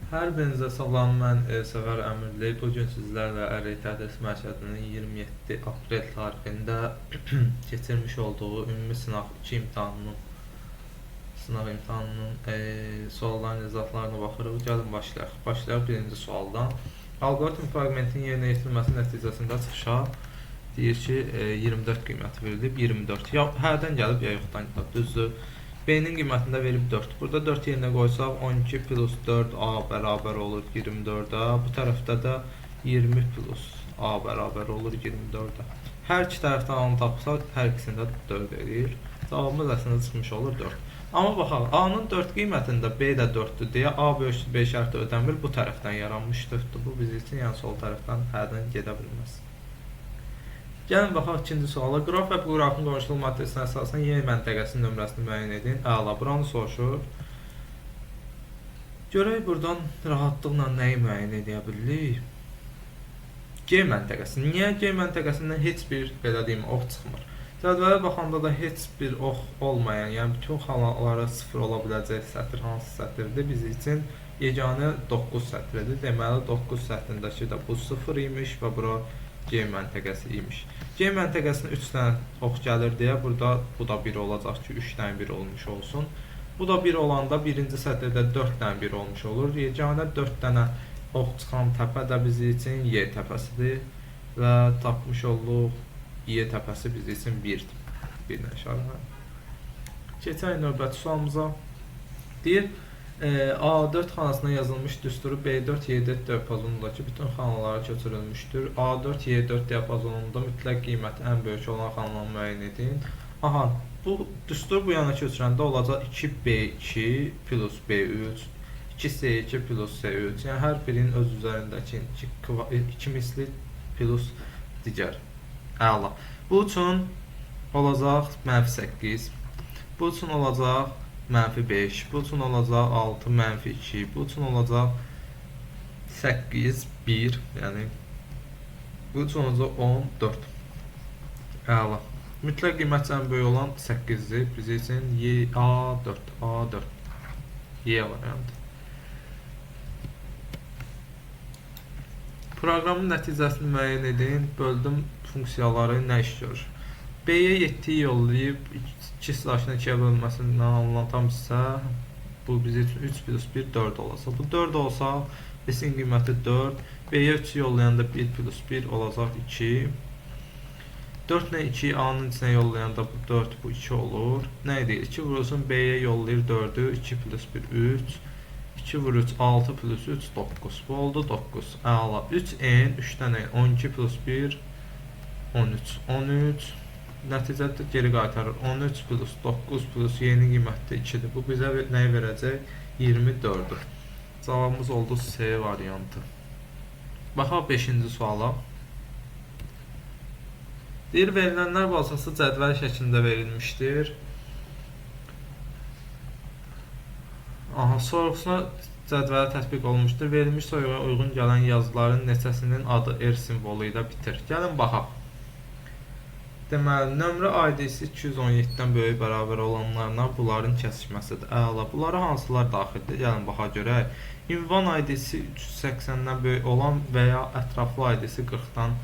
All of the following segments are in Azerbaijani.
Hər birinizə salam, mən Elsəvər Əmirli. Bugün sizlərlə Ərək Tədris Mərkəzinin 27 aprel tarixində keçirmiş olduğu ümumi sınav imtahanının sualların izahlarına baxırıq. Gəlin başlayaq. Başlayaq birinci sualdan. Alqoritm fraqmentinin yerinə yetirilməsi nəticəsində çıxışa deyir ki, 24 qiyməti verilib, 24. Ya hərdən gəlib, ya yoxdan gəlib, düzdür. B'nin qiymətində verib 4. Burada 4 yerinə qoysaq 12 plus 4A bərabər olur 24-ə. Bu tərəfdə də 20 plus A bərabər olur 24-ə. Hər iki tərəfdən A-nı tapsaq, hər ikisində 4 verir. Cavabımız əslində çıxmış olur 4. Amma baxaq, A-nın 4 qiymətində B də 4-dür deyə A bölüşdür B şərti ödəmir. Bu tərəfdən yaranmışdır. Bu bizim üçün, yəni sol tərəfdən hərdən gedə bilməz. Gəlin baxaq ikinci suala. Qraf və bu qrafın qonşuluq matrisinə əsasən Y məntəqəsinin nömrəsini müəyyən edin. Əla, buranı soruşur. Görək buradan rahatlıqla nəyi müəyyən edə bilirik? G məntəqəsi. Niyə G məntəqəsindən heç bir, belə deyim, ox çıxmır? Cədvələ baxanda da heç bir ox olmayan, yəni bütün xanalara 0 ola biləcək sətr hansı sətirdir? Biz üçün yeganə 9 sətridir. Deməli 9 sətrindəki də bu 0 imiş və bura G məntəqəsi imiş. G məntəqəsinə 3 dənə ox gəlir deyə burada bu da 1 olacaq ki, 3 dənə 1 olmuş olsun. Bu da 1 olanda birinci sətirdə 4 dənə 1 olmuş olur. Yeganə 4 dənə ox çıxan təpə də bizim üçün Y təpəsidir və tapmış olduq Y təpəsi bizim üçün 1-dir. 1-lə işarə. Keçək növbəti sualımıza. Deyir, A4 xanasına yazılmış düsturu B4 Y4 diapazonundakı bütün xanalara köçürülmüşdür. A4 Y4 diapazonunda mütləq qiyməti ən böyük olan xanaları müəyyən edin. Aha, bu düstur bu yana köçürəndə olacaq 2B2 plus B3, 2C2 plus C3. Yəni hər birinin öz üzərindəki 2 misli plus digər. Əla. Bu üçün olacaq -8. Bu üçün olacaq -5, bu üçün olacaq 6, -2, bu üçün olacaq 8, 1, yəni bu üçün olacaq 14. Əla. Mütləq qiymət ən böyük olan 8-dir. Biz üçün A4, Y variantı. Proqramın nəticəsini müəyyən edin. Böldüm funksiyaları nə iş görür? B-yə 7-yi yollayıb 2 sırasına 2-yə bölünməsindən alınan tam hissə bu bizim üçün 3 plus 1 4 olacaq. Bu 4 olsa B-sin qiyməti 4. B-yə 3-ü yollayanda 1 plus 1 olacaq 2. 4 ilə 2-yi A-nın içinə yollayanda bu 4, bu 2 olur. Nə edir? 2 vurulsun B-yə yollayır 4-ü. 2 plus 1 3. 2 vur 3 6 plus 3 9. Bu oldu 9. Əla. 3n 3-dən 12 plus 1 13. 13 nəticədə geri qaytarır. 13 plus 9 plus yeni qiymətdə 2-dir. Bu bizə nəyi verəcək? 24-dür. Cavabımız oldu C variantı. Baxaq 5-ci suala. Deyir, verilənlər bazası cədvəl şəklində verilmişdir. Aha, sorğusuna cədvələ tətbiq olunmuşdur. Verilmiş soyuğa uyğun gələn yazıların neçəsinin adı R simvolu ilə bitir. Gəlin baxaq. Deməli, nömrə ID'si 217-dən böyük bərabər olanlarla bunların kəsişməsidir. Əla, bunlara hansılar daxildir? Gəlin baxa görək. Ünvan ID'si 380-dən böyük olan və ya ətraflı ID'si 40-dan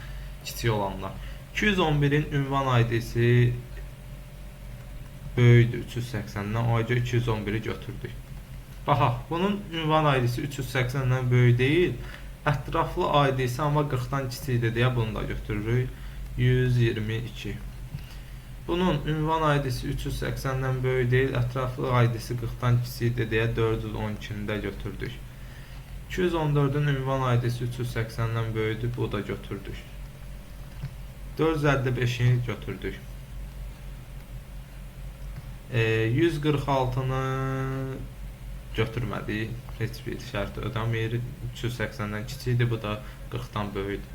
kiçik olanlar. 211-in ünvan ID'si böyükdür 380-dən, o görə 211-i götürdük. Baxaq, bunun ünvan ID'si 380-dən böyük deyil, ətraflı ID'si amma 40-dan kiçikdir deyə bunu da götürürük. 122. Bunun ünvan ID'si 380-dən böyük deyil, ətraflı ID'si 40-dan kiçikdir deyə 412-ni də götürdük. 214-ün ünvan ID'si 380-dən böyükdür, bu da götürdük. 455-i götürdük. 146-nı götürmədik, heç bir şərt ödəmir. 380-dən kiçikdir, bu da 40-dan böyükdür.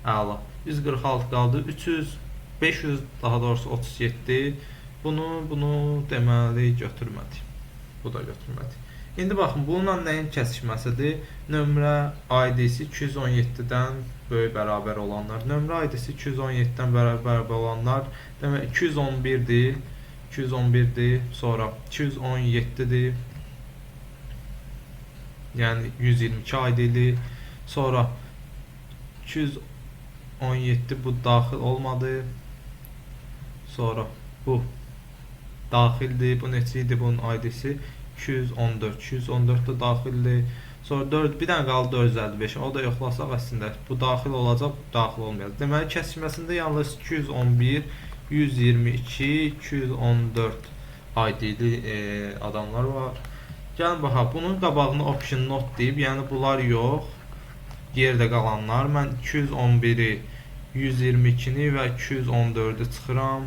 Əla. 146 qaldı. 500 daha doğrusu 37. Bunu deməli götürmədik. Bu da götürmədik. İndi baxın, bununla nəyin kəsişməsidir? Nömrə ID'si 217-dən böyük bərabər olanlar. Nömrə ID'si 217-dən bərabər olanlar demək 211-dir. 211-dir. Sonra 217-dir. Yəni 122 ID-dir. Sonra 217 bu daxil olmadı. Sonra bu daxildir. Bu neçə idi bunun ID-si? 214. 214 da daxildir. Sonra 4 bir dənə qaldı 455. O da yoxlasaq əslində bu daxil olacaq, bu daxil olmayacaq. Deməli kəsməsində yalnız 211, 122, 214 ID-li adamlar var. Gəlin baxaq. Bunun qabağına option not deyib, yəni bunlar yox. Yerdə qalanlar. Mən 211-i, 122-ni və 214-ü çıxıram.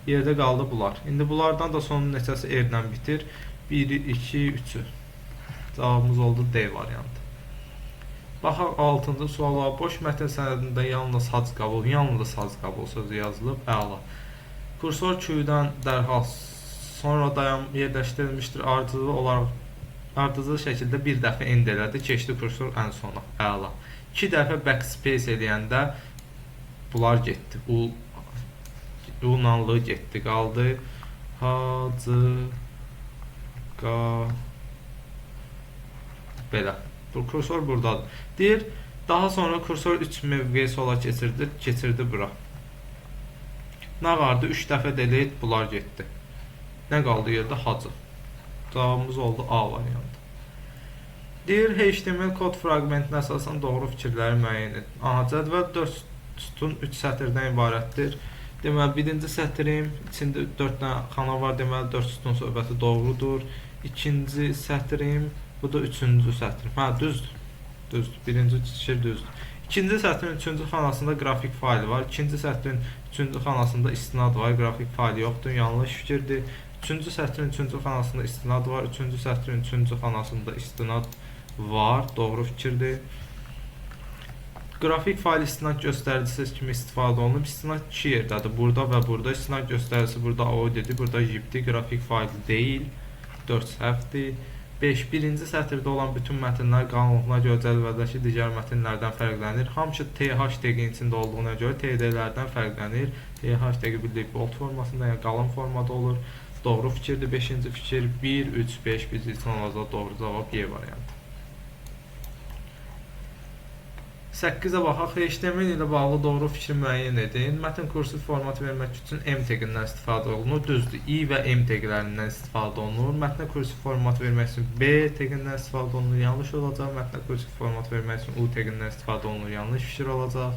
Yerdə qaldı bunlar. İndi bunlardan da sonun neçəsi R-lə bitir? 1, 2, 3-ü. Cavabımız oldu D variantı. Baxaq 6-cı suala. Boş mətn sənədində yalnız hac qəbul, yalnız hac qəbul sözü yazılıb. Əla. Kursor Q-dən dərhal sonra yerləşdirilmişdir. Ardıcıl şəkildə bir dəfə end elədi. Keçdi kursor ən sona. Əla. 2 dəfə backspace eləyəndə bunlar getdi. U-nanlığı getdi. Qaldı. Hacı belə. Bu kursor buradadır. Deyir, daha sonra kursor 3 mövqeyə sola keçirdi bura. Nə vardı? 3 dəfə delete, bunlar getdi. Nə qaldı yerdə? Hacı. Cavabımız oldu A variantı. Deyir, HTML kod fraqmentinə əsasən doğru fikirləri müəyyən edin. Aha, cədvəl 4 sütun 3 sətirdən ibarətdir. Deməli, birinci sətrim, içində 4 dənə xana var, deməli 4 sütun söhbəti doğrudur. İkinci sətrim, bu da üçüncü sətrim. Hə, düzdür. Düzdür. Birinci fikir düzdür. İkinci sətrin üçüncü xanasında qrafik faylı var. İkinci sətrin üçüncü xanasında istinad var. Qrafik faylı yoxdur. Yanlış fikirdir. Üçüncü sətrin üçüncü xanasında istinad var. Üçüncü sətrin üçüncü xanasında istinad var. Doğru fikirdir. Qrafik fayl istinad göstəricisi kimi istifadə olunub. İstinad 2 yerdədir. Burada və burada. İstinad göstəricisi burada AOD-dir. Burada JIP-dir. Qrafik faylı deyil. 4 səhvdir. 5. Birinci sətirdə olan bütün mətnlər qanunluğuna görə cədvəldəki digər mətnlərdən fərqlənir. Hamısı TH-dəqin içində olduğuna görə TD-lərdən fərqlənir. TH-dəqi bildiyi bold formasında, yəni qalın formada olur. Doğru fikirdir. 5-ci fikir 1, 3, 5 bizim üçün olacaq. Doğru cavab Y variantı. 8-ə baxaq. HTML ilə bağlı doğru fikri müəyyən edin. Mətn kursiv format vermək üçün M teqindən istifadə olunur. Düzdür. I və M teqlərindən istifadə olunur. Mətnə kursiv format vermək üçün B teqindən istifadə olunur. Yanlış olacaq. Mətnə kursiv format vermək üçün U teqindən istifadə olunur. Yanlış fikir olacaq.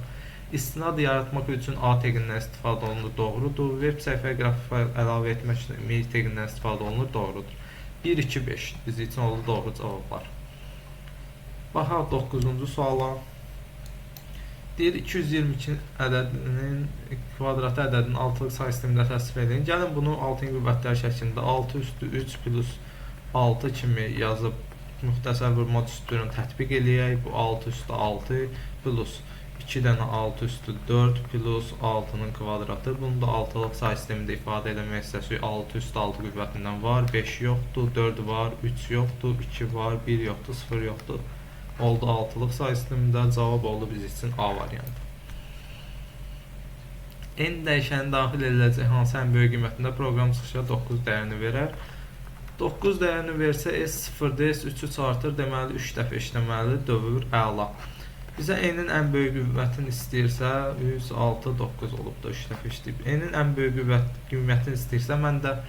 İstinad yaratmaq üçün A teqindən istifadə olunur. Doğrudur. Web səhifəyə qrafik fayl əlavə etmək üçün M teqindən istifadə olunur. Doğrudur. 1, 2, 5. Bizim üçün oldu doğru cavablar. Baxaq 9-cu suala. Deyir 222 ədədinin kvadratı ədədinin altılıq say sistemində təsvir edin. Gəlin bunu 6-ın qüvvətlər şəklində 6 üstü 3 plus 6 kimi yazıb müxtəsər bir mod üstünü tətbiq eləyək. Bu 6 üstü 6 plus 2 dənə 6 üstü 4 plus 6-nın kvadratı. Bunu da altılıq say sistemində ifadə eləmək istəsirik. 6 üstü 6 qüvvətindən var, 5 yoxdur, 4 var, 3 yoxdur, 2 var, 1 yoxdur, 0 yoxdur. Oldu altılıq say sistemində. Cavab oldu biz üçün A variantı. N dəyişəni daxil ediləcək hansı ən böyük qiymətində proqram çıxışa 9 dəyərini verər. 9 dəyərini versə S0-da S3-ü artır, deməli 3 dəfə işləməlidir. Dövr əla. Bizə N-in ən böyük qiymətini istəyirsə 106, 9 olub da 3 dəfə işləyib. N-in ən böyük qiymətini istəyirsə mən də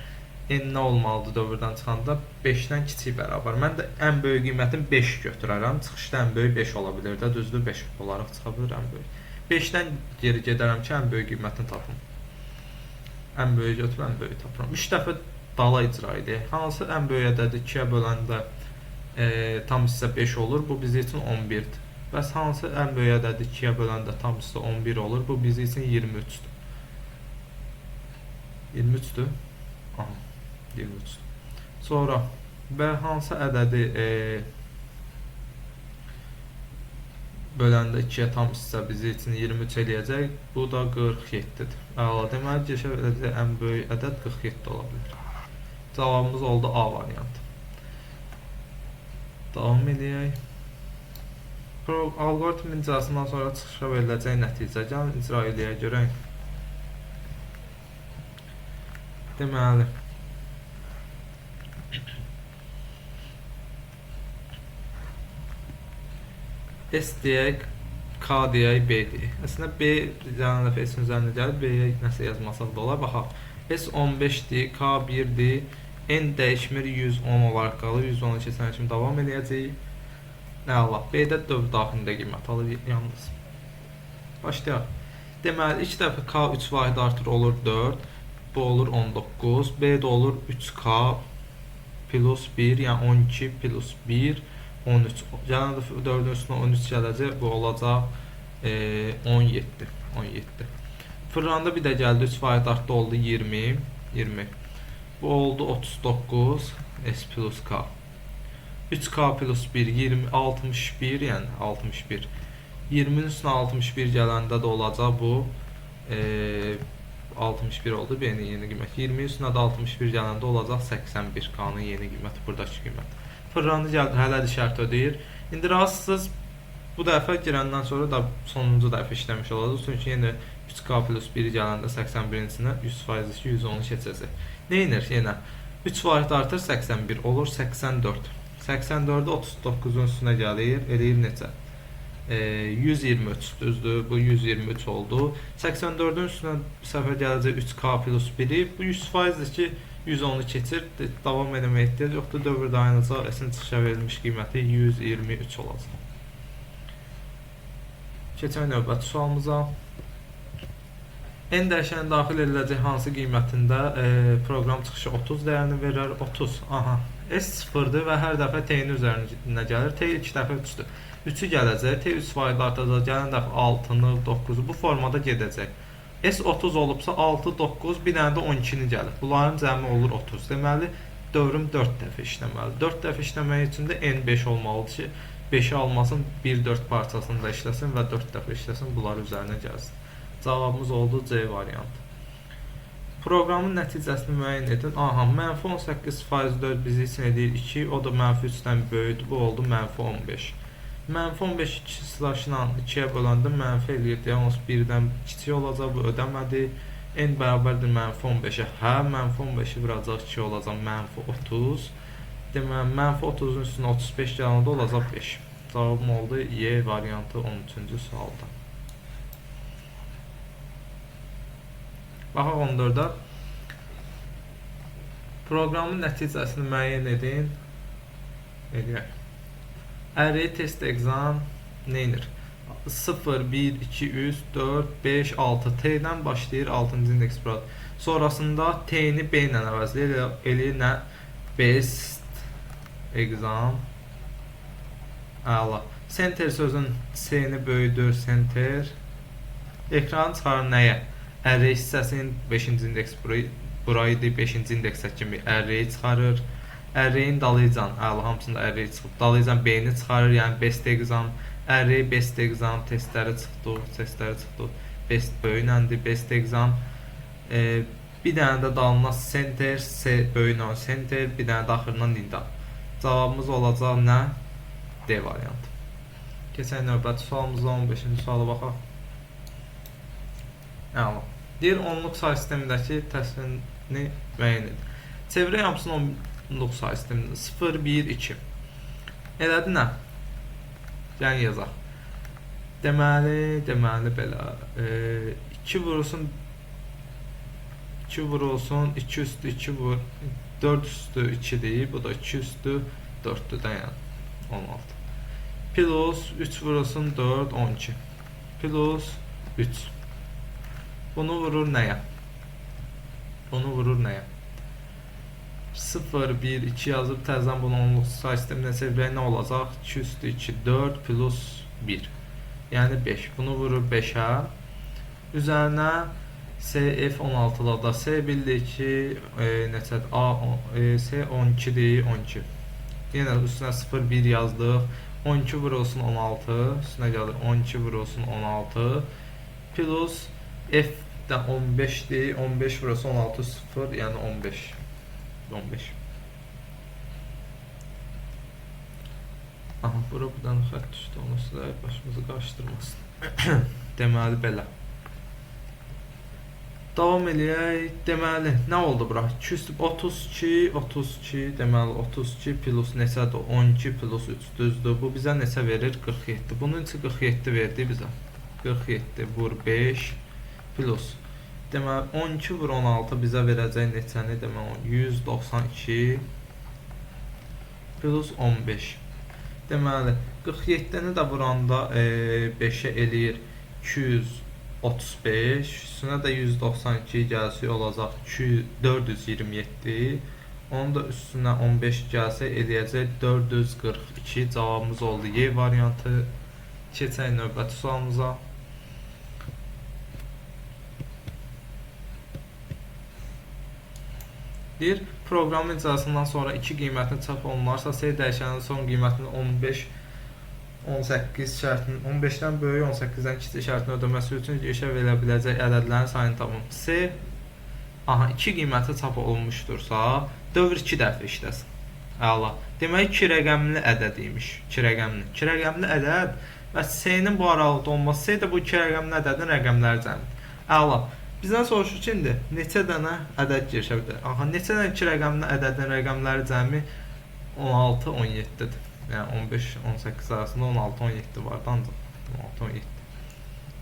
N nə olmalıdır dövrdən çıxanda? 5-dən kiçik bərabər. Mən də ən böyük qiymətin 5 götürərəm. Çıxışda ən böyük 5 ola bilər də. Düzdür, 5 olaraq çıxa bilər ən böyük. 5-dən geri gedərəm ki, ən böyük qiymətini tapım. Ən böyük götürüb ən böyük tapıram. 3 dəfə dala icra edək. Hansı ən böyük ədədi 2-yə böləndə tam hissə 5 olur? Bu bizim üçün 11-dir. Bəs hansı ən böyük ədədi 2-yə böləndə tam hissə 11 olur? Bu bizim üçün 23-dür. 23-dür. Aha. 23. Sonra və hansı ədədi böləndə 2-yə tam hissə bizi üçün 23 eləyəcək? Bu da 47-dir. Əla, deməli keçə biləcək ən böyük ədəd 47 ola bilər. Cavabımız oldu A variantı. Davam edək. Algoritm icrasından sonra çıxışa veriləcək nəticə. Gəlin icra eləyə görək. Deməli S deyək, K deyək, B deyək. Əslində B yanında S-in üzərində gəlib, B-yə nəsə yazmasaq da olar. Baxaq. S 15-dir, K 1-dir. N dəyişmir, 110 olaraq qalır. 110-u keçən kimi davam edəcəyik. Əla. B-də dövr daxilində qiymət alır yalnız. Başlayaq. Deməli, ilk dəfə K 3 vahid artır olur 4. Bu olur 19. B-də olur 3K plus 1, yəni 12 plus 1, 13. Gələn dəfə 4-ün üstünə 13 gələcək. Bu olacaq 17. 17. Fırlanda bir də gəldi. 3 vahid artdı oldu 20. 20. Bu oldu 39. S plus K. 3K plus 1, 20, 61, yəni 61. 20-nin üstünə 61 gələndə də olacaq bu 61 oldu B-nin yeni qiymət. 20-nin üstünə də 61 gələndə olacaq 81 K-nın yeni qiyməti, buradakı qiymət. Fırlandı gəldi, hələ də şərt ödəyir. İndi razısınız, bu dəfə girəndən sonra da sonuncu dəfə işləmiş olacaq. Çünki yenə 3K plus 1 gələndə 81-in 100% 110-u keçəcək. Neynir yenə? 3 vahid artır 81 olur 84. 84-ü 39-un üstünə gəlir, eləyir necə? 123 düzdür, bu 123 oldu. 84-ün üstünə bir səfər gələcək 3K plus 1-i. Bu 100%dir ki, 110-u keçir. Davam eləməyə ehtiyac yoxdur. Dövr dayanacaq. Əslin çıxışa verilmiş qiyməti 123 olacaq. Keçək növbəti sualımıza. N dəyişəni daxil ediləcək hansı qiymətində proqram çıxışı 30 dəyərini verir? 30. Aha. S 0-dır və hər dəfə T-nin üzərinə gəlir. T 2 dəfə 3-dür. 3-ü gələcək, T 3 vahid artacaq, gələn dəfə 6-nı, 9-u bu formada gedəcək. S 30 olubsa 6, 9, bir dənə də 12-ni gəlir. Bunların cəmi olur 30. Deməli, dövrüm 4 dəfə işləməli. 4 dəfə işləmək üçün də N 5 olmalıdır ki, 5-i almasın, 1-4 parçasını da işləsin və 4 dəfə işləsin, bunlar üzərinə gəlsin. Cavabımız oldu C variantı. Proqramın nəticəsini müəyyən edin. Aha, mənfi 18%4 bizi üçün edir 2, o da mənfi 3-dən böyüdür, bu oldu mənfi 15. Mənfi 15 2 slaşla 2-yə böləndə mənfi eləyir, yalnız 1-dən kiçik olacaq, bu ödəmədi. N bərabərdir mənfi 15-ə. Hə, mənfi 15-i vuracaq 2 olacaq, mənfi 30. Deməli, mənfi 30-un üstünə 35 gələndə olacaq 5. Cavabım oldu Y variantı 13-cü sualda. Baxaq 14-də. Proqramın nəticəsini müəyyən edin. Eləyək. Array test exam neynir? 0, 1, 2, 3, 4, 5, 6. T-dən başlayır 6-cı indeks buradır. Sonrasında T-ni B ilə əvəzləyir. Eləyir nə? Best exam. Əla. Center sözün C-ni böyüdür. Center. Ekranı çıxarır nəyə? Array hissəsinin 5-ci indeks buraydı, 5-ci indeksə kimi array çıxarır. Array'in dalıcan, əla hamısında array çıxıb. Dalıcan B-ni çıxarır, yəni best exam, array best exam testləri çıxdı, best böyünəndir, best exam. Bir dənə də dalına center, böyünən center, bir dənə də axırından nida. Cavabımız olacaq nə? D variantı. Keçək növbəti sualımızda 15-ci suala baxaq. Əla. Deyir, onluq say sistemindəki təsvirini müəyyən edin. Çevirək hamısını onluq say sistemində. 0, 1, 2. Elədi nə? Yəni yazaq. Deməli belə. 2 vurulsun 2 üstü 2 vur 4 üstü 2-dir. Bu da 2 üstü 4-dür də yəni 16. Plus 3 vurulsun 4, 12. Plus 3. Bunu vurur nəyə? 0, 1, 2 yazıb təzədən bunu onluq say sisteminə çevirək nə olacaq? 2 üstü 2, 4 plus 1. Yəni 5. Bunu vurur 5-ə. Üzərinə SF 16-larda S bildik ki, neçədir? S 12-dir, 12. Yenə üstünə 0, 1 yazdıq. 12 vurulsun 16. Üstünə gəlir 12 vurulsun 16. Plus F-dən 15-dir, 15 vurulsun 16, 0, yəni 15. 15. Aha, buradan xətt düşdü, onu sizə başımızı qarışdırmasın. Deməli belə. Davam eləyək. Deməli, nə oldu bura? 32, deməli 32 plus neçədir? 12 plus 3 düzdür. Bu bizə neçə verir? 47. Bunun üçün 47 verdi bizə. 47 vur 5 plus. Deməli 12 vur 16 bizə verəcək neçəni? Deməli 192 plus 15. Deməli 47-ni də vuranda 5-ə eləyir 235, üstünə də 192 gəlsə olacaq 427. Onu da üstünə 15 gəlsə eləyəcək 442. Cavabımız oldu Y variantı. Keçək növbəti sualımıza. Deyir, proqramın icrasından sonra 2 qiymətini çap olunarsa, S dəyişənin son qiymətini 15 18 şərtinin 15-dən böyük 18-dən kiçik şərtini ödəməsi üçün işə verə biləcək ədədlərin sayını tapın. S 2 qiyməti çap olunmuşdursa, dövr 2 dəfə işləsin. Əla. Demək 2 rəqəmli ədəd imiş. 2 rəqəmli. 2 rəqəmli ədəd və S-nin bu aralıqda olması, S də bu 2 rəqəmli ədədin rəqəmləri cəmidir. Əla. Bizdən soruşur ki, indi neçə dənə ədəd girişə bilər? Neçə dənə 2 rəqəmli ədədin rəqəmləri cəmi 16, 17-dir. Yəni 15-18 arasında 16-17 var da ancaq.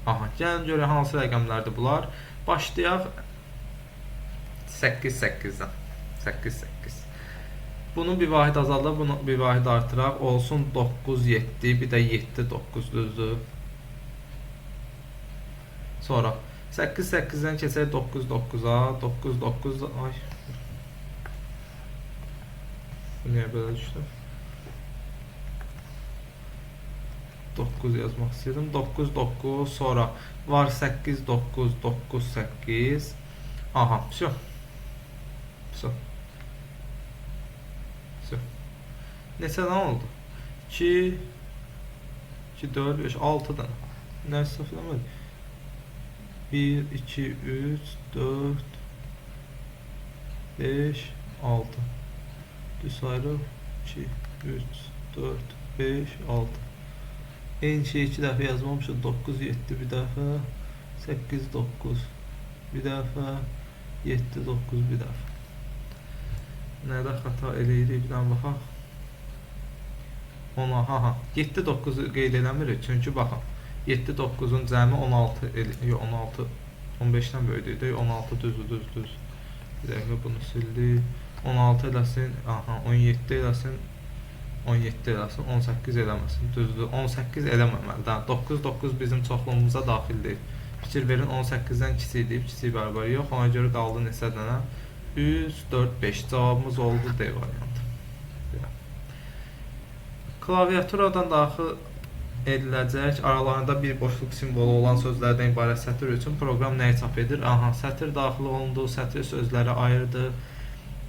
16-17. Gəlin görək hansı rəqəmlərdir bunlar. Başlayaq 8-8-dən. 8-8. Bunu bir vahid azaldaq, bunu bir vahid artıraq. Olsun 9-7, bir də 7-9 düzdür. Sonra 8-8-dən keçək 9-9-a. 9-9, ay. Bu niyə belə düşdü? 9 yazmaq istəyirdim. 9-9, sonra var 8-9, 9-8. Всё. Всё. Всё. Neçə dənə oldu? 2, 4, 5, 6 dənə. Nə səhvləmədik? 1, 2, 3, 4, 5, 6. Düz sayırıq. 2, 3, 4, 5, 6. Eyni şey 2 dəfə yazmamışıq. 9, 7 bir dəfə. 8, 9 bir dəfə. 7, 9 bir dəfə. Nədə xəta eləyirik? Bir dənə baxaq. 7, 9 qeyd eləmirik. Çünki baxın. 7, 9-un cəmi 16, 16, 15-dən böyüdür. 16 düzdür. Bir dəqiqə bunu sildik. 16 eləsin. 17 eləsin. 17 eləsin, 18 eləməsin. Düzdür, 18 eləməməlidir. 9-9 bizim çoxluğumuza daxil deyil. Fikir verin, 18-dən kiçik deyib, kiçik bərabər yox. Ona görə qaldı neçə dənə? 3, 4, 5. Cavabımız oldu D variantı. Klaviaturadan daxil ediləcək aralarında bir boşluq simvolu olan sözlərdən ibarət sətir üçün proqram nəyi çap edir? Sətir daxil olundu, sətir sözləri ayrıdır.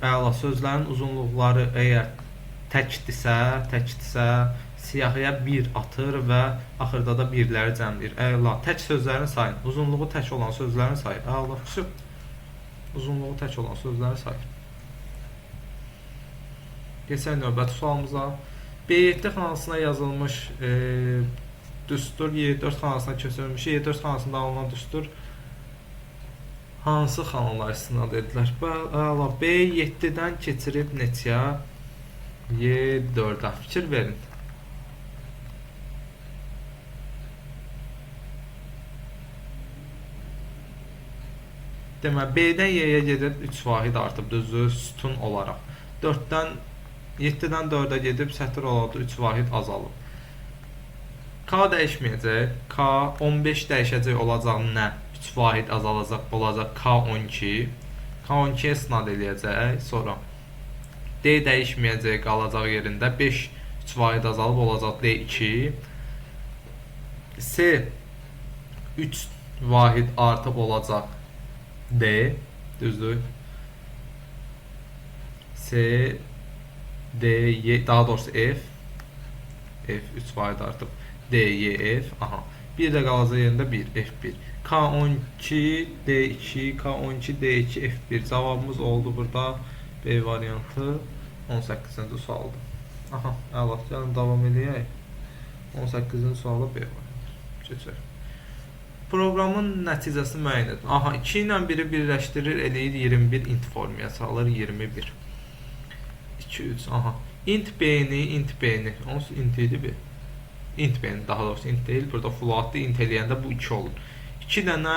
Əla, sözlərin uzunluqları əgər təkdirsə, siyahıya 1 atır və axırda da birləri cəmləyir. Əla, tək sözlərin sayı, uzunluğu tək olan sözlərin sayı. Əla, uzunluğu tək olan sözlərin sayı. Keçək növbəti sualımıza. B7 xanasına yazılmış düstur Y4 xanasına köçürülmüş. Y4 xanasında alınan düstur hansı xanalar istinad edilir? Əla, B7-dən keçirib neçəyə? Y4'a fikir verin. Demək, B-dən Y-yə gedib 3 vahid artıb, düzdür, sütun olaraq. 7-dən 4-ə gedib sətir olaraq 3 vahid azalıb. K dəyişməyəcək. K 15 dəyişəcək olacaq nə? 3 vahid azalacaq, olacaq K12. K12-yə istinad eləyəcək. Sonra D dəyişməyəcək, qalacaq yerində. 5 3 vahid azalıb olacaq D2. S 3 vahid artıb olacaq D, düzdür. S, D, Y, daha doğrusu F. F 3 vahid artıb D, Y, F. Bir də qalacaq yerində 1, F1. K12, D2, K12, D2, F1. Cavabımız oldu burada. B variantı 18-ci sualdır. Əla, gəlin davam edək. 18-ci sualı B variantı. Keçək. Proqramın nəticəsini müəyyən edin. Aha, 2 ilə 1-i birləşdirir, eləyir 21 int formaya salır 21. 2 3 aha. Int b-ni onsuz int idi bir. Int b-ni daha doğrusu int deyil. Burada float'da int eləyəndə bu 2 olur. 2 dənə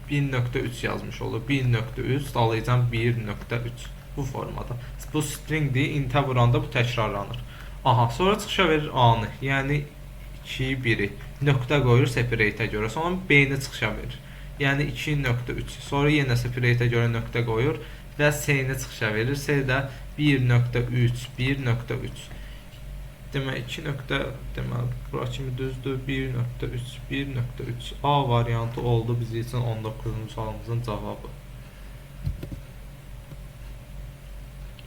1.3 yazmış olur. 1.3 dalayacam 1.3 bu formada. Bu stringdir. Intə vuranda bu təkrarlanır. Aha, sonra çıxışa verir A-nı. Yəni 2'yi 1'i. Nöqtə qoyur separate'ə görə. Sonra B-ni çıxışa verir. Yəni 2.3. Sonra yenə separate'ə görə nöqtə qoyur və C-ni çıxışa verir. C də 1.3, 1.3. Demək 2 nöqtə, demək bura kimi düzdür. 1.3, 1.3. A variantı oldu bizim üçün 19-cu sualımızın cavabı.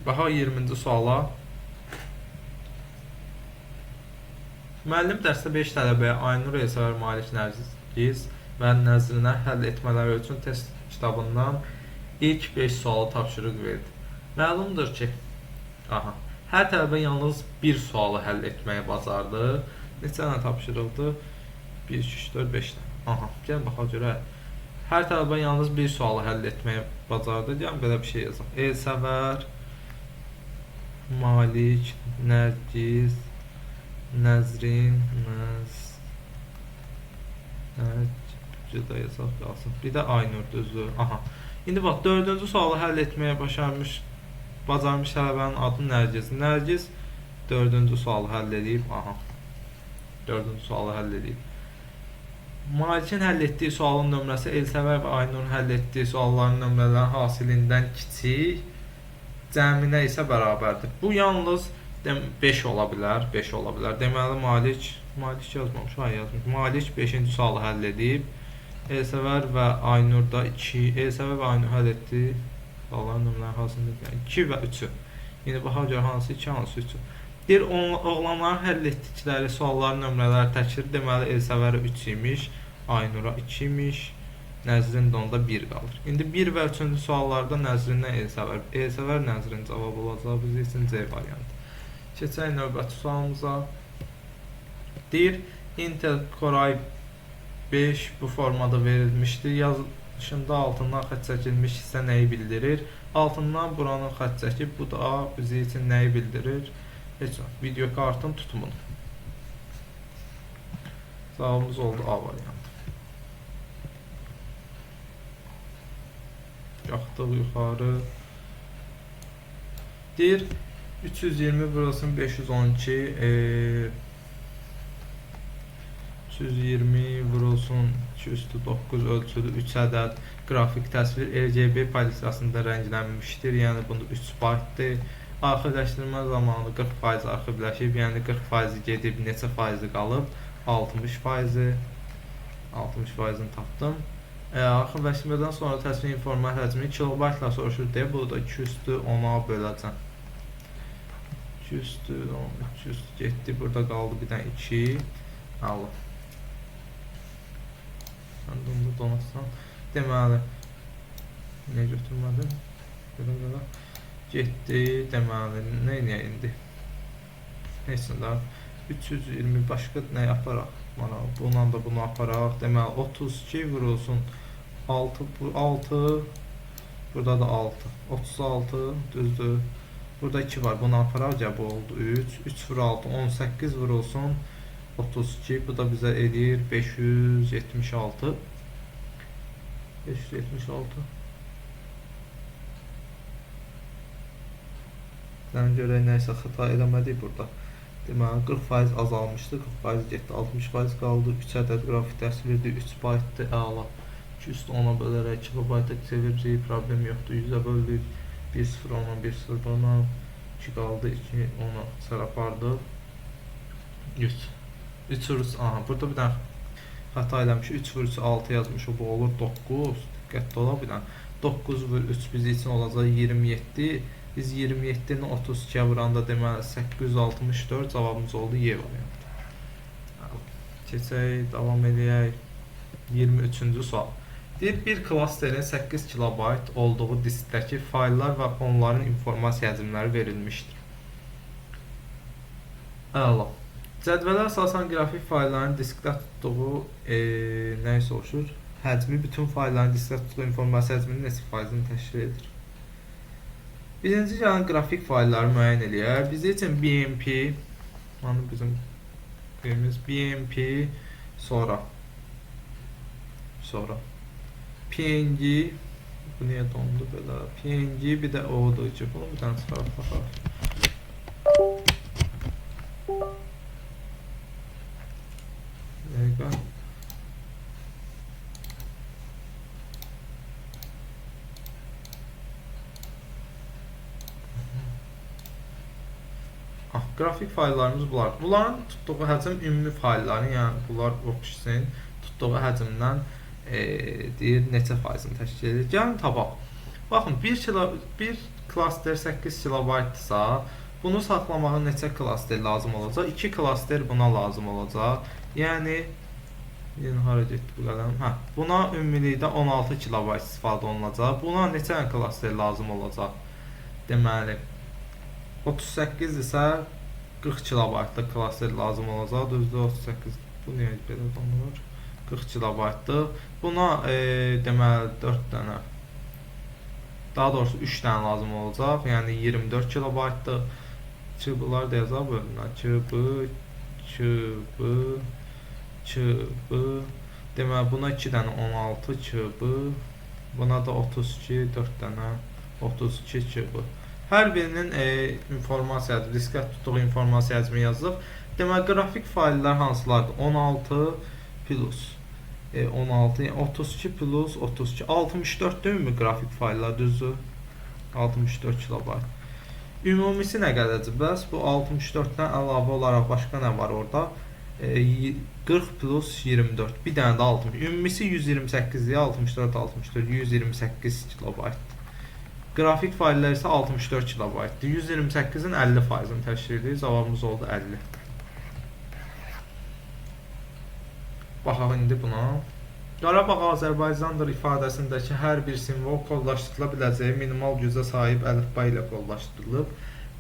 Baxaq 20-ci suala. Müəllim dərsdə 5 tələbəyə Aynur Elsəvər Malik Nərgiz və nəzrinə həll etmələri üçün test kitabından ilk 5 sualı tapşırıq verdi. Məlumdur ki, hər tələbə yalnız bir sualı həll etməyi bacardı. Neçə dənə tapşırıqdır? 1, 2, 3, 4, 5 dənə. Gəl baxaq görək. Hər tələbə yalnız bir sualı həll etməyi bacardı. Gəlin belə bir şey yazaq. Elsəvər Malik Nərgiz Nəzrin Nərgizdə yazaq qalsın. Bir də Aynur düzdür. İndi bax 4-cü sualı həll etməyə bacarmış tələbənin adı Nərgiz. Nərgiz 4-cü sualı həll edib. 4-cü sualı həll edib. Malikin həll etdiyi sualın nömrəsi Elsəvər və Aynurun həll etdiyi sualların nömrələrin hasilindən kiçik, cəminə isə bərabərdir. Bu yalnız 5 ola bilər, 5 ola bilər. Deməli Malik yazmamış, yazmış. Malik 5-ci sualı həll edib. Elsəvər və Aynur da 2. Elsəvər və Aynur həll etdi. Sualların nömrələri hansındadır? 2 və 3-ü. Yəni baxaq gör hansı 2, hansı 3-ü. Deyir oğlanların həll etdikləri sualların nömrələri təkdir. Deməli Elsəvərə 3 imiş, Aynura 2 imiş. Nəzrin də onda 1 qalır. İndi 1 və 3-cü suallarda Nəzrindən Elsəvər Nəzrin cavabı olacaq. Bizim üçün C variantı. Keçək növbəti sualımıza. Deyir, Intel Core i5 bu formada verilmişdir. Yazılışında altından xətt çəkilmiş hissə nəyi bildirir? Altından buranın xətt çəkib, bu da bizim üçün nəyi bildirir? Heç o, video kartın tutumunu. Cavabımız oldu A variantı. Yaxdıq yuxarı. Deyir, 320 vurulsun 512 320 vurulsun 2 üstü 9 ölçülü 3 ədəd qrafik təsvir RGB palitrasında rənglənmişdir. Yəni bunda 3 baytdır. Arxivləşdirmə zamanı 40% arxivləşib, yəni 40% gedib, neçə faizi qalıb? 60%. 60%-ni tapdım. Arxivləşdirmədən sonra təsvir informat həcmi kilobaytla soruşur deyə, bu da 2 üstü 10'a böləcəm. 2 üstü 10, 2 üstü getdi, burada qaldı bir dənə 2. Allah. Sən də onu donatsan. Deməli, niyə götürmədim? Belə getdi, deməli, nə eləyək indi? Neysə də, 320 başqa nə aparaq? Bundan da bunu aparaq. Deməli, 32 vurulsun 6, burada da 6. 36, düzdür. Burada 2 var, bunu aparaq, bu oldu 3. 3 vur 6, 18 vurulsun 32, bu da bizə eləyir 576. 576. Sən görək nəysə xəta eləmədik burada. Deməli 40% azalmışdı, 40% getdi, 60% qaldı. 3 ədəd qrafik təsvirdir, 3 baytdır, əla. 210'a bölərək kilobayta çeviririk, problem yoxdur. 100'ə böldük, 1.0 10'a 1.0 10'a 2 qaldı, 2 10'a sərapardıq. 3 vurus, burada bir dənə xəta eləmiş, 3 vur 3 6 yazmış, bu olur 9, diqqətli ola bir dənə. 9 vur 3 bizim üçün olacaq 27, biz 27-ni 32'yə vuranda deməli 864, cavabımız oldu Y variantı. Keçək, davam edək. 23-cü sual. Bir klasterin 8 kilobayt olduğu diskdəki fayllar və onların informasiya həcmləri verilmişdir. Əla. Cədvələ əsasən qrafik faylların diskdə tutduğu nəyi soruşur? Həcmi, bütün faylların diskdə tutduğu informasiya həcminin neçə faizini təşkil edir? Birinci gələn qrafik faylları müəyyən eləyər. Bizə üçün BMP, yəni bizim birimiz BMP, sonra PNG, bu niyə dondu belə? PNG, bir də odur ki, bunu bir dənə çıxaraq baxaq. Dəqiqə. Qrafik fayllarımız bunlar. Bunların tutduğu həcm ümumi faylların, yəni bunlar Worksheet-in tutduğu həcmdən deyir neçə faizini təşkil edir. Gəlin tapaq. Baxın, bir klaster 8 kilobaytdırsa, bunu saxlamağa neçə klaster lazım olacaq? 2 klaster buna lazım olacaq. Yəni hara getdi bu qələm? Buna ümumilikdə 16 kilobayt istifadə olunacaq. Buna neçə klaster lazım olacaq? Deməli 38 isə 40 kilobaytlıq klaster lazım olacaq. Düzdür, 38. Bu niyə belə donur? 40 kilobaytlıq. Buna deməli 4 dənə, daha doğrusu 3 dənə lazım olacaq. Yəni 24 kilobaytlıq. Çıbılar da yazaq bölümdən. Çıbı. Deməli buna 2 dənə 16 çıbı. Buna da 32, 4 dənə 32 çıbı. Hər birinin informasiya, diskdə tutduğu informasiya həcmi yazılıb. Deməli, qrafik fayllar hansılardır? 16 plus 16, yəni 32 plus 32, 64 ümumi qrafik fayllar, düzdür? 64 kilobayt. Ümumisi nə qədərdir? Bəs bu 64-dən əlavə olaraq başqa nə var orada? 40 plus 24, bir dənə də 60. Ümumisi 128-dir, 64, 128 kilobayt. Qrafik fayllar isə 64 kilobaytdır. 128-in 50%-ni təşkil edir. Cavabımız oldu 50. Baxaq indi buna. Qarabağ Azərbaycandır ifadəsindəki hər bir simvol kodlaşdırıla biləcəyi minimal gücə sahib əlifba ilə kodlaşdırılıb.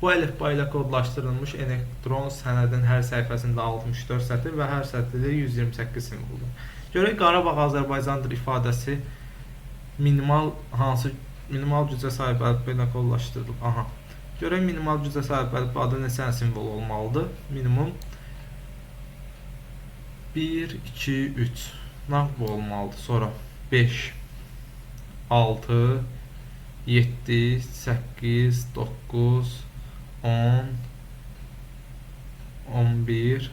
Bu əlifba ilə kodlaşdırılmış elektron sənədin hər səhifəsində 64 sətr və hər sətrdə 128 simvoldur. Görək Qarabağ Azərbaycandır ifadəsi minimal gücə sahib əlifba ilə kodlaşdırılıb. Görək minimal gücə sahib əlifbada neçə simvol olmalıdır? Minimum 1, 2, 3 bu olmalıdır. Sonra 5, 6, 7, 8, 9, 10, 11,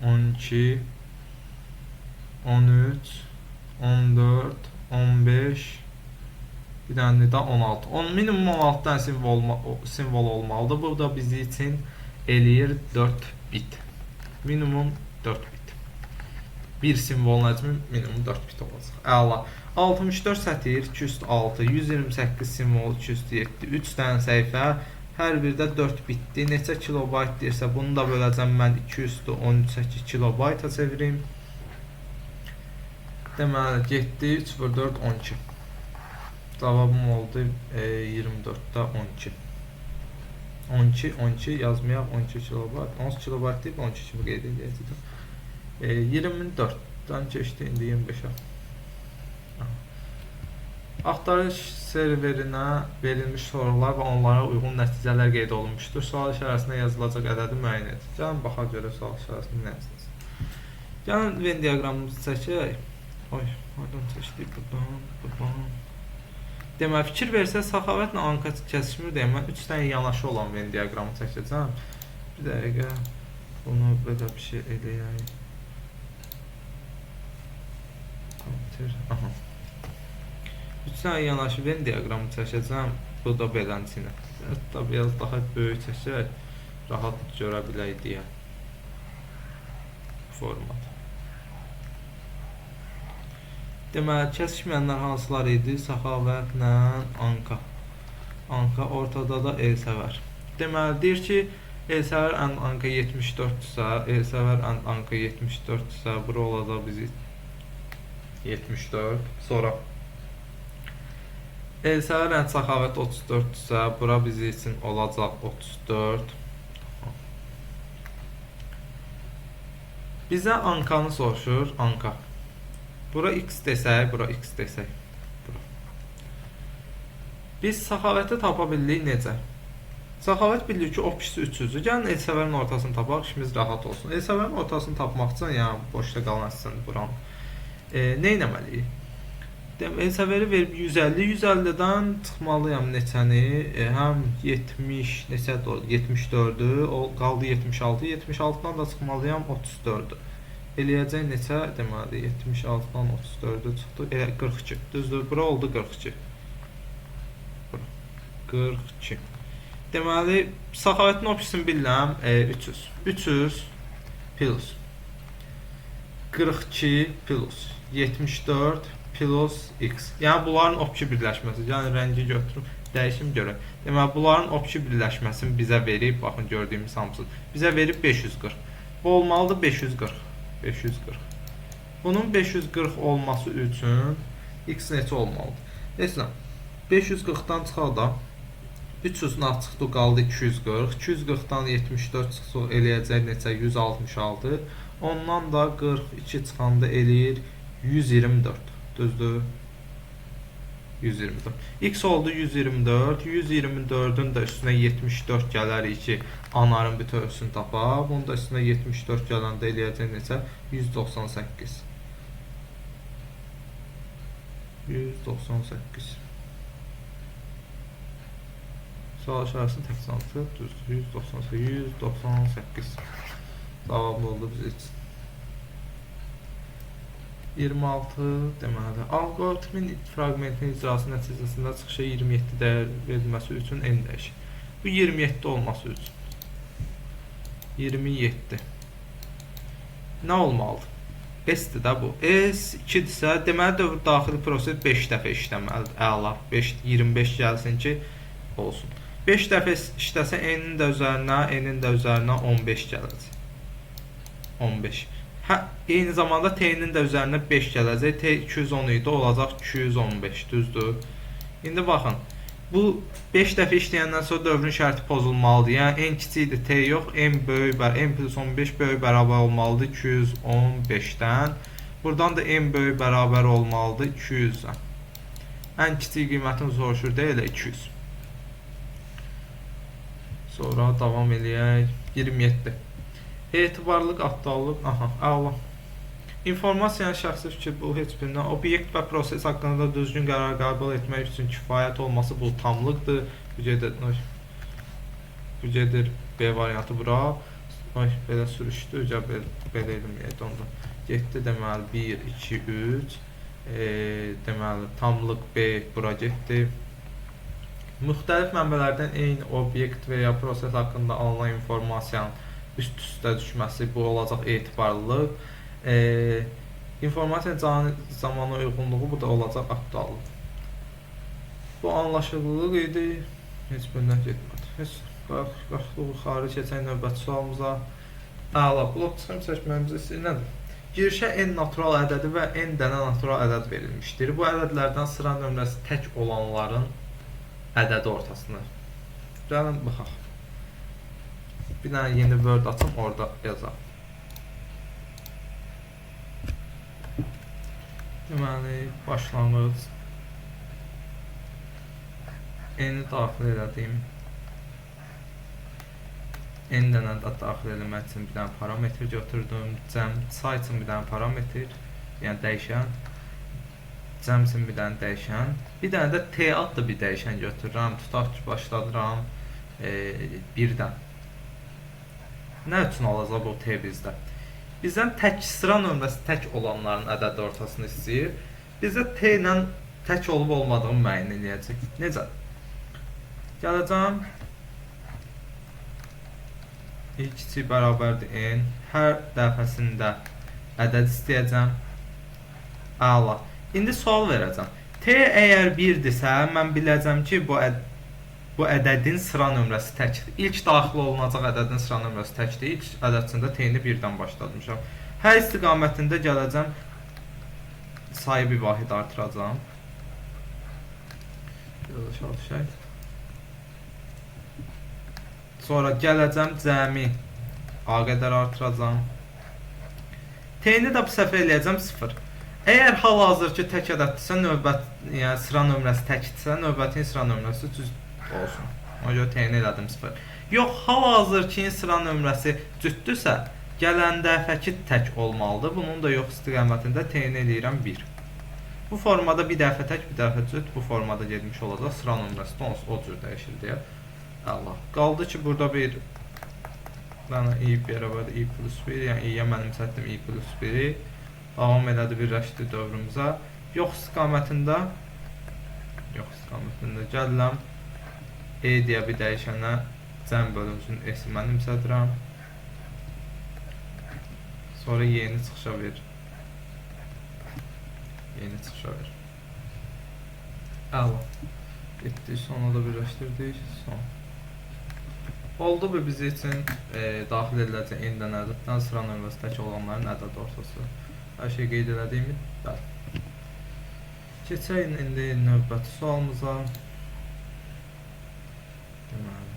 12, 13, 14, 15, bir dənə də 16. Minimum 16 dənə simvol olmalıdır. Bu da bizi üçün eləyir 4 bit. Minimum 4 bit. Bir simvolun həcmi minimum 4 bit olacaq. Əla. 64 sətir 206, 128 simvol 207, 3 dənə səhifə, hər birdə 4 bitdir. Neçə kilobayt deyirsə, bunu da böləcəm mən 213 kilobayta çevirim. Deməli, 7, 3 vur 4, 12. Cavabım oldu 24'də 12. 12 yazmayaq, 12 kilobayt. 10 kilobayt deyib 12 kimi qeyd edəcəyik. 24'dan keçdi indi 25'ə. Axtarış serverinə verilmiş sorular və onlara uyğun nəticələr qeyd olunmuşdur. Sual işarəsində yazılacaq ədədi müəyyən edin. Gəlin baxaq görək sual işarəsində nə yazılacaq. Gəlin Venn diaqramımızı çəkək. Oradan çəkdik, buradan. Deməli, fikir versə, Səxavətlə Anka kəsişmir deyə mən 3 dənə yanaşı olan Venn diaqramı çəkəcəm. Bir dəqiqə bunu belə bir şey eləyək. 3 dənə yanaşı Venn diaqramı çəkəcəm. Bu da belənçinə. Hətta biraz daha böyük çəkək, rahat görə bilək deyə. Format. Deməli, kəsişməyənlər hansılar idi? Səxavətlə Anka. Anka ortada da Elsəvər. Deməli, deyir ki, Elsəvər and Anka 74-dürsə, Elsəvər and Anka 74-dürsə, bura olacaq bizi 74. Sonra Elsəvər and Səxavət 34-dürsə, bura bizi üçün olacaq 34. Bizə ankanı soruşur, anka. Bura x desək, bura x desək. Bura. Biz səxavəti tapa bildik necə? Səxavət bilir ki, opisi 300-dür. Gəlin elsəvərin ortasını tapaq, işimiz rahat olsun. Elsəvərin ortasını tapmaq üçün, yəni boşda qalan hissəni buranın. Nə etməliyik? Elsəvəri verib 150, 150-dən çıxmalıyam neçəni? Həm 70, neçədir o? 74-dür, o qaldı 76, 76-dan da çıxmalıyam 34-dür. Eləyəcək neçə? Deməli, 76-dan 34-dür çıxdı, 42. Düzdür, bura oldu 42. 42. Deməli, səxavətin opisini bilirəm, 300. 300 plus 42 plus 74 plus x. Yəni, bunların opki birləşməsi. Yəni, rəngi götürüm, dəyişim görək. Deməli, bunların opki birləşməsini bizə verib, baxın, gördüyümüz hamısı. Bizə verib 540. Bu olmalıdır 540. 540. Bunun 540 olması üçün x neçə olmalıdır? Mesela, 540-dan çıxaldaq. 300-dən çıxdı, qaldı 240. 240-dan 74 çıxsa eləyəcək neçə? 166. Ondan da 42 çıxanda eləyir 124. Düzdür? 124. X oldu 124. 124-ün də üstünə 74 gələrik ki, anarın bütövsünü tapaq. Bunun da üstünə 74 gələndə eləyəcək neçə? 198. 198. Sual işarəsini tək sanatı, düzdür, 198. Cavablı oldu biz üçün. 26 deməli, alqoritmin fraqmentin icrası nəticəsində çıxışa 27 dəyər verilməsi üçün n dəyişir. Bu 27 olması üçün. 27. Nə olmalıdır? S-dir də bu. S 2-dirsə, deməli dövr daxili proses 5 dəfə işləməlidir. Əla, 25 gəlsin ki, olsun. 5 dəfə işləsə n-in də üzərinə 15 gələcək. 15. Eyni zamanda t-nin də üzərinə 5 gələcək. T 210 idi, olacaq 215, düzdür. İndi baxın, bu 5 dəfə işləyəndən sonra dövrün şərti pozulmalıdır. Yəni n kiçikdir, t yox, n böyük n plus 15 böyük bərabər olmalıdır 215-dən. Buradan da n böyük bərabər olmalıdır 200-dən. Ən kiçik qiymətini soruşur deyə elə 200. Sonra davam eləyək. 27. Etibarlıq, aptallıq, əla. İnformasiyanın şəxsi fikir bu heç birindən. Obyekt və proses haqqında düzgün qərar qəbul etmək üçün kifayət olması bu tamlıqdır. Bu gedir B variantı bura. Belə sürüşdü, belə edilməyəcək onda. Getdi deməli 1, 2, 3. Deməli tamlıq B bura getdi. Müxtəlif mənbələrdən eyni obyekt və ya proses haqqında alınan informasiyanın üst-üstə düşməsi bu olacaq etibarlılıq. İnformasiyanın zamana uyğunluğu bu da olacaq aktuallıq. Bu anlaşıqlılıq idi. Heç birindən getmədi. Heç qalxdıq xaric keçən növbəti sualımıza. Əla, blok çıxım çəkməyimiz istəyir nədir? Girişə n natural ədədi və n dənə natural ədəd verilmişdir. Bu ədədlərdən sıra nömrəsi tək olanların ədədi ortasını. Gəlin, baxaq. Bir dənə yeni Word açım, orada yazaq. Deməli, başlanğıc. N-i daxil elədim. N dənə də daxil eləmək üçün bir dənə parametr götürdüm. Cəm, say üçün bir dənə parametr, yəni dəyişən. Cəm üçün bir dənə dəyişən. Bir dənə də T adlı bir dəyişən götürürəm. Tutaq ki, başladıram birdən. Nə üçün olacaq bu T bizdə? Bizdən tək sıra nömrəsi tək olanların ədədi ortasını istəyir. Bizdə T ilə tək olub olmadığını müəyyən edəcək. Necə? Gələcəm. İkiçi bərabərdir n. Hər dəfəsində ədəd istəyəcəm. Əla. İndi sual verəcəm. T əgər 1-dirsə, mən biləcəm ki, bu ədədin sıra nömrəsi təkdir. İlk daxil olunacaq ədədin sıra nömrəsi təkdir. İlk ədəd üçün də t-ni 1-dən başlamışam. Hər istiqamətində gələcəm, sayı bir vahid artıracam. Biraz aşağı düşək. Sonra gələcəm, cəmi A qədər artıracam. T-ni də bu səfər eləyəcəm 0. Əgər hal-hazırki tək ədəddirsə, yəni sıra nömrəsi təkdirsə, növbətin sıra nömrəsi düz olsun. Ona görə T-ni elədim 0. Yox, hal-hazırki sıra nömrəsi cütdürsə, gələn dəfəki tək olmalıdır. Bunun da yox istiqamətində T-ni eləyirəm 1. Bu formada bir dəfə tək, bir dəfə cüt, bu formada getmiş olacaq. Sıra nömrəsi də o cür dəyişir deyə. Allah. Qaldı ki, burada bir i bərabər i plus 1, yəni i-yə mənimsətdim i plus 1-i. Davam elədi birləşdi dövrümüzə. Yox istiqamətində gəlirəm. E deyə bir dəyişənə cəm bölünsün S-i mənimsədirəm. Sonra yeni çıxışa verir. Əla. Getdik, sonra da birləşdirdik. Oldu bu bizim üçün daxil ediləcək enidən ədəddən sıra nömrəsi tək olanların ədəd ortası. Hər şey qeyd elədiyimi? Bəli. Keçək indi növbəti sualımıza. Deməli.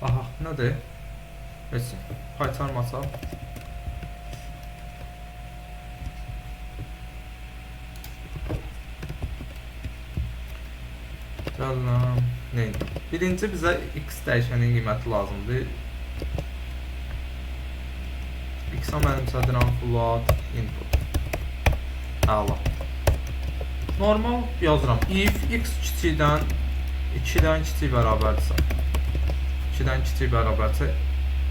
Aha, nədir? Heç qaytarmasaq. Neydi? Birinci bizə x dəyişənin qiyməti lazımdır. X-a mənimsədirəm float input. Əla. Normal yazıram. If x kiçikdən 2-dən kiçik bərabərdirsə, 2-dən kiçik bərabərdirsə,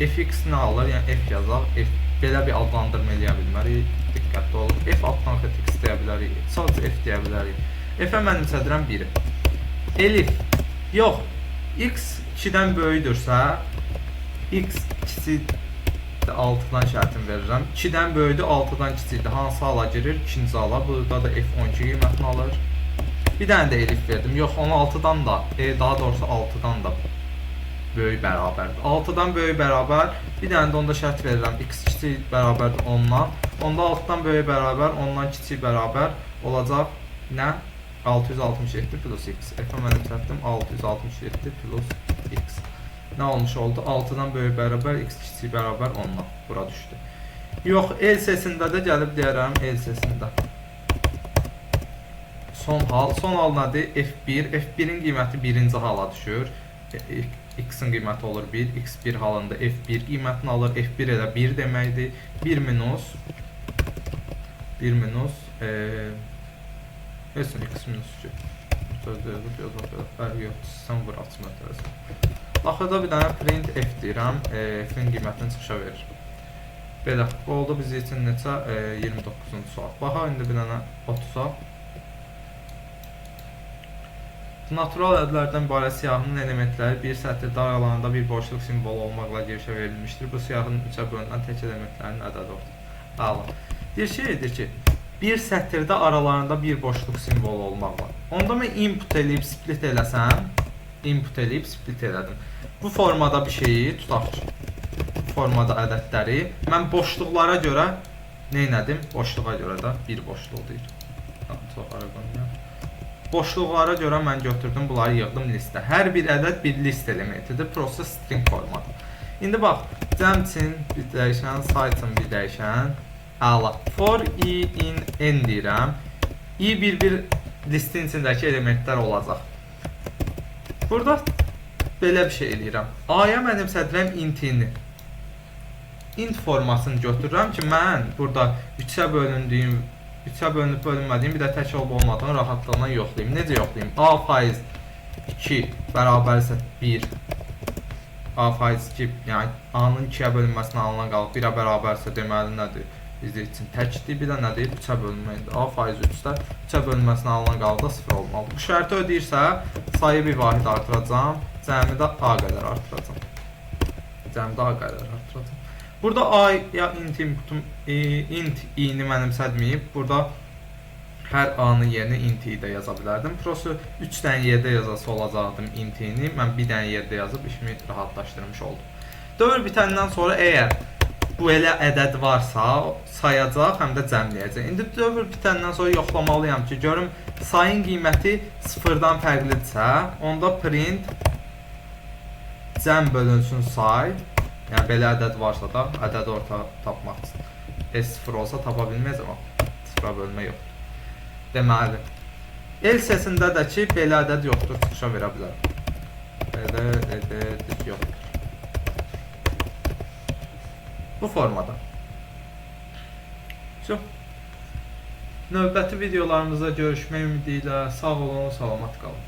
fx nə alır? Yəni f yazaq. Belə bir adlandırma eləyə bilmərik. Diqqətli olun. F altdan xət x deyə bilərik. Sadəcə f deyə bilərik. F-ə mənimsədirəm 1-i. Elif. Yox. X 2-dən böyüdürsə, x kiçik 6-dan şərtini verirəm. 2-dən böyüdü, 6-dan kiçikdir. Hansı hala girir? İkinci hala. Burada da f12 qiymətini alır. Bir dənə də elif verdim. Yox, 16-dan da, daha doğrusu 6-dan da böyük bərabərdir. 6-dan böyük bərabər. Bir dənə də onda şərt verirəm. X kiçik bərabərdir 10-dan. Onda 6-dan böyük bərabər, 10-dan kiçik bərabər olacaq nə? 667 plus x. F-ə mənimsətdim 667 plus x. Nə olmuş oldu? 6-dan böyük bərabər, x kiçik bərabər 10-dan. Bura düşdü. Yox, LC-sində də gəlib deyərəm, LC-sində. Son hal nədir? F1. F1-in qiyməti birinci hala düşür. X-in qiyməti olur 1. X1 halında F1 qiymətini alır. F1 elə 1 deməkdir. 1 minus Hesin x minus 2. Sözdə yazıb, fərqi yoxdur. Sən vur açma tərəsi. Axırda bir dənə print f deyirəm. F-in qiymətini çıxışa verir. Belə, bu oldu biz üçün neçə? 29-cu sual. Baxa, indi bir dənə 30-a. Natural ədədlərdən ibarət siyahının elementləri bir sətirdə aralarında bir boşluq simvolu olmaqla girişə verilmişdir. Bu siyahının 3-ə bölünən tək elementlərin ədədi ortadır. Deyir ki, bir sətirdə aralarında bir boşluq simvolu olmaqla. Onda mən input eləyib split eləsəm, elədim. Bu formada bir şeyi tutaq ki, bu formada ədədləri mən boşluqlara görə nə elədim? Boşluğa görə də bir boşluq deyir. Boşluqlara görə mən götürdüm, bunları yığdım listə. Hər bir ədəd bir list elementidir, prosta string formada. İndi bax, cəm üçün bir dəyişən, say üçün bir dəyişən. Əla. For i in n deyirəm. I bir listin içindəki elementlər olacaq. Burada belə bir şey eləyirəm. A-ya mənimsədirəm int-ini. Int formasını götürürəm ki, mən burada 3-ə bölünüb bölünmədiyim, bir də tək olub olmadığını rahatlığından yoxlayayım. Necə yoxlayayım? A faiz 2 bərabərsə 1. A faiz 2, yəni A-nın 2-yə bölünməsindən alınan qalıb 1-ə bərabərsə deməli nədir? Bizdə üçün təkdir, bir də nədir? 3-ə bölünməkdir. A faiz 3-də 3-ə bölünməsindən alınan qalıqda 0 olmalıdır. Bu şərti ödəyirsə, sayı bir vahid artıracam, cəmi də A qədər artıracam. Burada A-ya int i-ni mənimsədməyib, burada hər A-nın yerinə int i-də yaza bilərdim. Prosu 3 dənə yerdə yazası olacaqdım int i-ni, mən bir dənə yerdə yazıb işimi rahatlaşdırmış oldum. Dövr bitəndən sonra əgər bu elə ədəd varsa, sayacaq, həm də cəmləyəcək. İndi dövr bitəndən sonra yoxlamalıyam ki, görüm sayın qiyməti 0-dan fərqlidirsə, onda print cəm bölünsün say. Yəni belə ədəd varsa da, ədədi orta tapmaq üçün. S0 olsa tapa bilməyəcəm amma sıfıra bölmə yoxdur. Deməli, else-sində də ki, belə ədəd yoxdur, çıxışa verə bilərəm. Belə ədəd yoxdur. Bu formada. Növbəti videolarımızda görüşmək ümidi ilə sağ olun, salamat qalın.